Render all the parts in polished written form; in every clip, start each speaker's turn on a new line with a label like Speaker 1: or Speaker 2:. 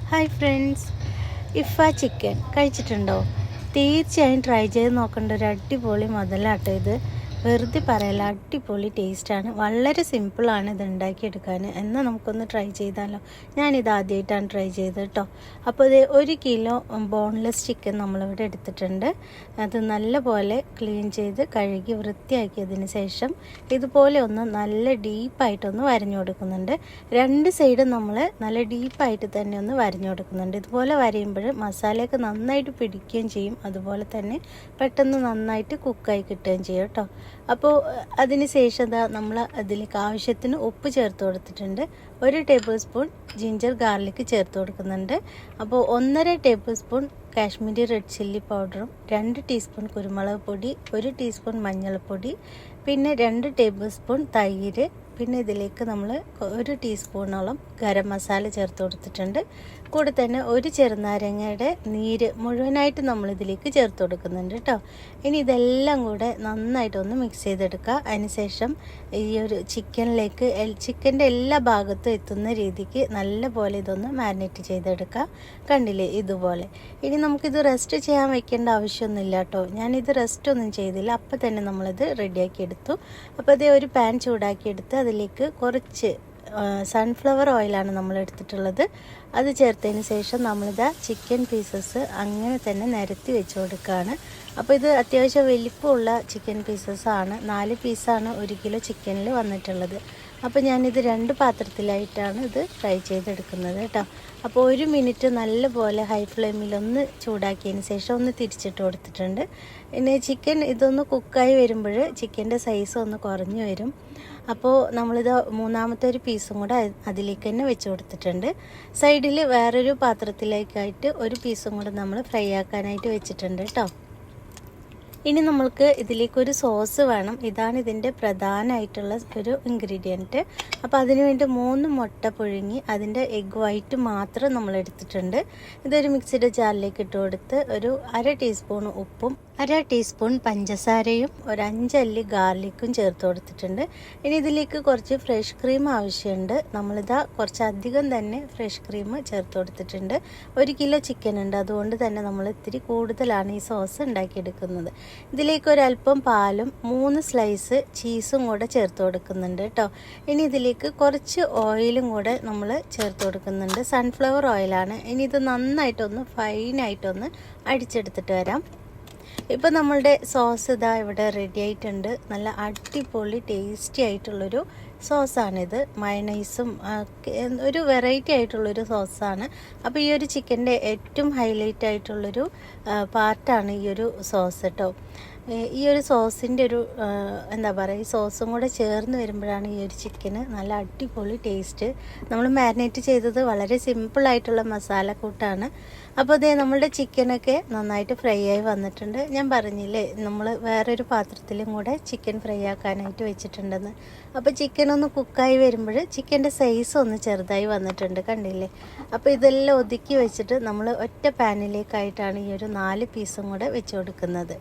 Speaker 1: Hi friends, ഇഫ chicken കഴിച്ചിട്ടുണ്ടോ? തീർച്ചയായും try ചെയ്ത് നോക്കേണ്ട ഒരു അടിപൊളി മുതലാട്ടോ ഇത്. വെറുതെ പറയല, അടിപൊളി ടേസ്റ്റാണ്. വളരെ സിമ്പിളാണ് ഇത് ഉണ്ടാക്കിയെടുക്കാൻ. എന്നാൽ നമുക്കൊന്ന് ട്രൈ ചെയ്താലോ? ഞാനിത് ആദ്യമായിട്ടാണ് ട്രൈ ചെയ്തത് കേട്ടോ. അപ്പോൾ ഇത് 1 കിലോ ബോൺലെസ് ചിക്കൻ നമ്മളിവിടെ എടുത്തിട്ടുണ്ട്. അത് നല്ലപോലെ ക്ലീൻ ചെയ്ത് കഴുകി വൃത്തിയാക്കിയതിന് ശേഷം ഇതുപോലെ ഒന്ന് നല്ല ഡീപ്പായിട്ടൊന്ന് വരഞ്ഞു കൊടുക്കുന്നുണ്ട്. 2 സൈഡും നമ്മൾ നല്ല ഡീപ്പായിട്ട് തന്നെ ഒന്ന് വരഞ്ഞു കൊടുക്കുന്നുണ്ട്. ഇതുപോലെ വരയുമ്പോൾ മസാലയൊക്കെ നന്നായിട്ട് പിടിക്കുകയും ചെയ്യും, അതുപോലെ തന്നെ പെട്ടെന്ന് നന്നായിട്ട് കുക്കായി കിട്ടുകയും ചെയ്യും കേട്ടോ. അപ്പോൾ അതിന് ശേഷം നമ്മൾ അതിലേക്ക് ആവശ്യത്തിന് ഉപ്പ് ചേർത്ത് കൊടുത്തിട്ടുണ്ട്. 1 ടേബിൾ സ്പൂൺ ജിഞ്ചർ ഗാർലിക് ചേർത്ത് കൊടുക്കുന്നുണ്ട്. അപ്പോൾ 1.5 table spoon Kashmiri red chilli പൗഡറും 2 ടീസ്പൂൺ കുരുമുളക് പൊടി, 1 ടീസ്പൂൺ മഞ്ഞൾപ്പൊടി, പിന്നെ 2 ടേബിൾ സ്പൂൺ തൈര്, പിന്നെ ഇതിലേക്ക് നമ്മൾ 1 ടീസ്പൂണോളം ഗരം മസാല ചേർത്ത് കൊടുത്തിട്ടുണ്ട്. കൂടെ തന്നെ 1 ചെറുനാരങ്ങയുടെ നീര് മുഴുവനായിട്ട് നമ്മളിതിലേക്ക് ചേർത്ത് കൊടുക്കുന്നുണ്ട് കേട്ടോ. ഇനി ഇതെല്ലാം കൂടെ നന്നായിട്ടൊന്ന് മിക്സ് ചെയ്തെടുക്കുക. അതിനുശേഷം ഈ ഒരു ചിക്കനിലേക്ക് ചിക്കൻ്റെ എല്ലാ ഭാഗത്തും എത്തുന്ന രീതിക്ക് നല്ലപോലെ ഇതൊന്ന് മാരിനേറ്റ് ചെയ്തെടുക്കുക. കണ്ടില്ലേ ഇതുപോലെ. ഇനി നമുക്കിത് റെസ്റ്റ് ചെയ്യാൻ വെക്കേണ്ട ആവശ്യമൊന്നുമില്ല കേട്ടോ. ഞാനിത് റെസ്റ്റ് ഒന്നും ചെയ്തില്ല, അപ്പം തന്നെ നമ്മളിത് റെഡിയാക്കി എടുത്തു. അപ്പോൾ അതേ ഒരു പാൻ ചൂടാക്കിയെടുത്ത് അതിലേക്ക് കുറച്ച് സൺഫ്ലവർ ഓയിലാണ് നമ്മൾ എടുത്തിട്ടുള്ളത്. അത് ചേർത്തതിന് ശേഷം നമ്മളിതാ ചിക്കൻ പീസസ് അങ്ങനെ തന്നെ നിരത്തി വെച്ച് കൊടുക്കുകയാണ്. അപ്പോൾ ഇത് അത്യാവശ്യം വലിപ്പമുള്ള ചിക്കൻ പീസസ്സാണ്. 4 പീസാണ് 1 കിലോ ചിക്കനിൽ വന്നിട്ടുള്ളത്. അപ്പോൾ ഞാനിത് 2 പാത്രത്തിലായിട്ടാണ് ഇത് ഫ്രൈ ചെയ്തെടുക്കുന്നത് കേട്ടോ. അപ്പോൾ 1 മിനിറ്റ് നല്ലപോലെ ഹൈ ഫ്ലെയിമിലൊന്ന് ചൂടാക്കിയതിന് ശേഷം ഒന്ന് തിരിച്ചിട്ട് കൊടുത്തിട്ടുണ്ട്. പിന്നെ ചിക്കൻ ഇതൊന്ന് കുക്കായി വരുമ്പോൾ ചിക്കൻ്റെ സൈസ് ഒന്ന് കുറഞ്ഞു വരും. അപ്പോൾ നമ്മളിത് 3ാമത്തെ പീസും കൂടെ അതിലേക്ക് തന്നെ വെച്ച് കൊടുത്തിട്ടുണ്ട്. സൈഡിൽ വേറൊരു പാത്രത്തിലേക്കായിട്ട് 1 പീസും കൂടെ നമ്മൾ ഫ്രൈ ആക്കാനായിട്ട് വെച്ചിട്ടുണ്ട് കേട്ടോ. ഇനി നമ്മൾക്ക് ഇതിലേക്കൊരു സോസ് വേണം. ഇതാണ് ഇതിൻ്റെ പ്രധാനമായിട്ടുള്ള ഒരു ഇൻഗ്രീഡിയൻറ്റ്. അപ്പോൾ അതിനുവേണ്ടി 3 മുട്ട പുഴുങ്ങി അതിൻ്റെ എഗ് വൈറ്റ് മാത്രം നമ്മൾ എടുത്തിട്ടുണ്ട്. ഇതൊരു മിക്സിയുടെ ജാറിലേക്ക് ഇട്ട് കൊടുത്ത് ഒരു 1/2 ടീസ്പൂൺ ഉപ്പും 1/2 ടീസ്പൂൺ പഞ്ചസാരയും ഒരു 5 അല്ലി ഗാർലിക്കും ചേർത്ത് കൊടുത്തിട്ടുണ്ട്. ഇനി ഇതിലേക്ക് കുറച്ച് ഫ്രഷ് ക്രീം ആവശ്യമുണ്ട്. നമ്മളിതാ കുറച്ചധികം തന്നെ ഫ്രഷ് ക്രീം ചേർത്ത് കൊടുത്തിട്ടുണ്ട്. 1 കിലോ ചിക്കൻ ഉണ്ട്, അതുകൊണ്ട് തന്നെ നമ്മൾ ഇത്തിരി കൂടുതലാണ് ഈ സോസ് ഉണ്ടാക്കിയെടുക്കുന്നത്. ഇതിലേക്ക് ഒരല്പം പാലും 3 സ്ലൈസ് ചീസും കൂടെ ചേർത്ത് കൊടുക്കുന്നുണ്ട് കേട്ടോ. ഇനി ഇതിലേക്ക് കുറച്ച് ഓയിലും കൂടെ നമ്മൾ ചേർത്ത് കൊടുക്കുന്നുണ്ട്. സൺഫ്ലവർ ഓയിലാണ്. ഇനി ഇത് നന്നായിട്ടൊന്ന് ഫൈനായിട്ടൊന്ന് അടിച്ചെടുത്തിട്ട് വരാം. ഇപ്പോൾ നമ്മളുടെ സോസ് ഇതാ ഇവിടെ റെഡി ആയിട്ടുണ്ട്. നല്ല അടിപൊളി ടേസ്റ്റി ആയിട്ടുള്ളൊരു സോസാണിത്. മയണൈസും ഒരു വെറൈറ്റി ആയിട്ടുള്ളൊരു സോസാണ്. അപ്പോൾ ഈ ഒരു ചിക്കൻ്റെ ഏറ്റവും ഹൈലൈറ്റ് ആയിട്ടുള്ളൊരു പാർട്ടാണ് ഈ ഒരു സോസ് കേട്ടോ. ഈ ഒരു സോസിൻ്റെ ഒരു എന്താ പറയുക, ഈ സോസും കൂടെ ചേർന്ന് വരുമ്പോഴാണ് ഈ ഒരു ചിക്കന് നല്ല അടിപൊളി ടേസ്റ്റ്. നമ്മൾ മാരിനേറ്റ് ചെയ്തത് വളരെ സിമ്പിളായിട്ടുള്ള മസാലക്കൂട്ടാണ്. അപ്പോൾ അതേ നമ്മളുടെ ചിക്കനൊക്കെ നന്നായിട്ട് ഫ്രൈ ആയി വന്നിട്ടുണ്ട്. ഞാൻ പറഞ്ഞില്ലേ നമ്മൾ വേറൊരു പാത്രത്തിലും കൂടെ ചിക്കൻ ഫ്രൈ ആക്കാനായിട്ട് വെച്ചിട്ടുണ്ടെന്ന്. അപ്പോൾ ചിക്കൻ ഒന്ന് കുക്കായി വരുമ്പോൾ ചിക്കൻ്റെ സൈസ് ഒന്ന് ചെറുതായി വന്നിട്ടുണ്ട്, കണ്ടില്ലേ? അപ്പോൾ ഇതെല്ലാം ഒതുക്കി വെച്ചിട്ട് നമ്മൾ ഒറ്റ പാനിലേക്കായിട്ടാണ് ഈ ഒരു 4 പീസും കൂടെ വെച്ച് കൊടുക്കുന്നത്.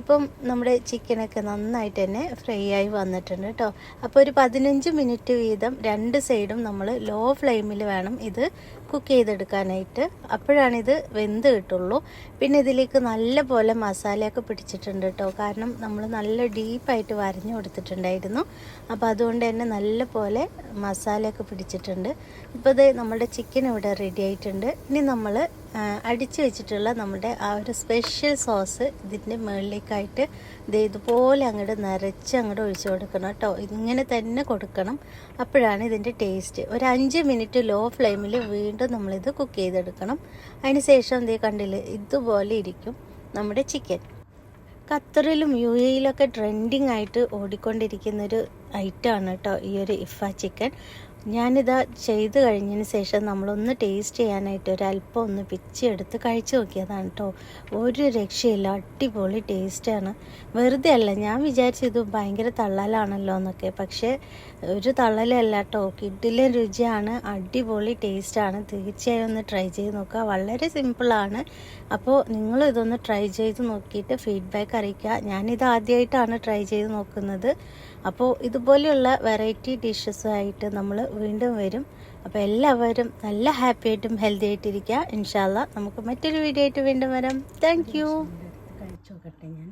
Speaker 1: ഇപ്പം നമ്മുടെ ചിക്കനൊക്കെ നന്നായിട്ട് തന്നെ ഫ്രൈ ആയി വന്നിട്ടുണ്ട് കേട്ടോ. അപ്പോൾ ഒരു 15 മിനിറ്റ് വീതം 2 സൈഡും നമ്മൾ ലോ ഫ്ലെയിമിൽ വേണം ഇത് കുക്ക് ചെയ്തെടുക്കാനായിട്ട്. അപ്പോഴാണിത് വെന്ത് കിട്ടുള്ളൂ. പിന്നെ ഇതിലേക്ക് നല്ല പോലെ മസാലയൊക്കെ പിടിച്ചിട്ടുണ്ട് കേട്ടോ. കാരണം നമ്മൾ നല്ല ഡീപ്പായിട്ട് വരഞ്ഞു കൊടുത്തിട്ടുണ്ടായിരുന്നു. അപ്പോൾ അതുകൊണ്ട് തന്നെ നല്ല പോലെ മസാലയൊക്കെ പിടിച്ചിട്ടുണ്ട്. ഇപ്പോൾ ഇത് നമ്മുടെ ചിക്കൻ ഇവിടെ റെഡി ആയിട്ടുണ്ട്. ഇനി നമ്മൾ അടിച്ചു വെച്ചിട്ടുള്ള നമ്മുടെ ആ ഒരു സ്പെഷ്യൽ സോസ് ഇതിൻ്റെ മുകളിലേക്കായിട്ട് ഇതുപോലെ അങ്ങോട്ട് നിറച്ച് അങ്ങോട്ട് ഒഴിച്ചു കൊടുക്കണം കേട്ടോ. ഇങ്ങനെ തന്നെ കൊടുക്കണം, അപ്പോഴാണ് ഇതിൻ്റെ ടേസ്റ്റ്. ഒരു 5 മിനിറ്റ് ലോ ഫ്ലെയിമിൽ വീണ്ടും നമ്മളിത് കുക്ക് ചെയ്തെടുക്കണം. അതിന് ശേഷം കണ്ടില്ലേ ഇതുപോലെ ഇരിക്കും നമ്മുടെ ചിക്കൻ. ഖത്തറിലും UAE-യിലൊക്കെ ട്രെൻഡിങ് ആയിട്ട് ഓടിക്കൊണ്ടിരിക്കുന്നൊരു ഐറ്റമാണ് കേട്ടോ ഈ ഒരു ഇഫ ചിക്കൻ. ഞാനിതാ ചെയ്ത് കഴിഞ്ഞതിന് ശേഷം നമ്മളൊന്ന് ടേസ്റ്റ് ചെയ്യാനായിട്ട് ഒരല്പം ഒന്ന് പിച്ചെടുത്ത് കഴിച്ചു നോക്കിയതാണ് കേട്ടോ. ഒരു രക്ഷയില്ല, അടിപൊളി ടേസ്റ്റാണ്. വെറുതെ അല്ല, ഞാൻ വിചാരിച്ചു ഇത് ഭയങ്കര തള്ളലാണല്ലോ എന്നൊക്കെ. പക്ഷേ ഒരു തള്ളലല്ല കേട്ടോ, കിടിലൻ രുചിയാണ്, അടിപൊളി ടേസ്റ്റാണ്. തീർച്ചയായും ഒന്ന് ട്രൈ ചെയ്ത് നോക്കുക. വളരെ സിമ്പിളാണ്. അപ്പോൾ നിങ്ങളും ഇതൊന്ന് ട്രൈ ചെയ്ത് നോക്കിയിട്ട് ഫീഡ്ബാക്ക് അറിയിക്കുക. ഞാനിത് ആദ്യമായിട്ടാണ് ട്രൈ ചെയ്ത് നോക്കുന്നത്. അപ്പോൾ ഇതുപോലെയുള്ള വെറൈറ്റി ഡിഷസുമായിട്ട് നമ്മൾ വീണ്ടും വരും. അപ്പോൾ എല്ലാവരും നല്ല ഹാപ്പി ആയിട്ടും ഹെൽത്തി ആയിട്ടിരിക്കുക. ഇൻഷാ അല്ലാ നമുക്ക് മറ്റൊരു വീഡിയോ ആയിട്ട് വീണ്ടും വരാം. Thank you. കഴിച്ചു നോക്കട്ടെ ഞാൻ.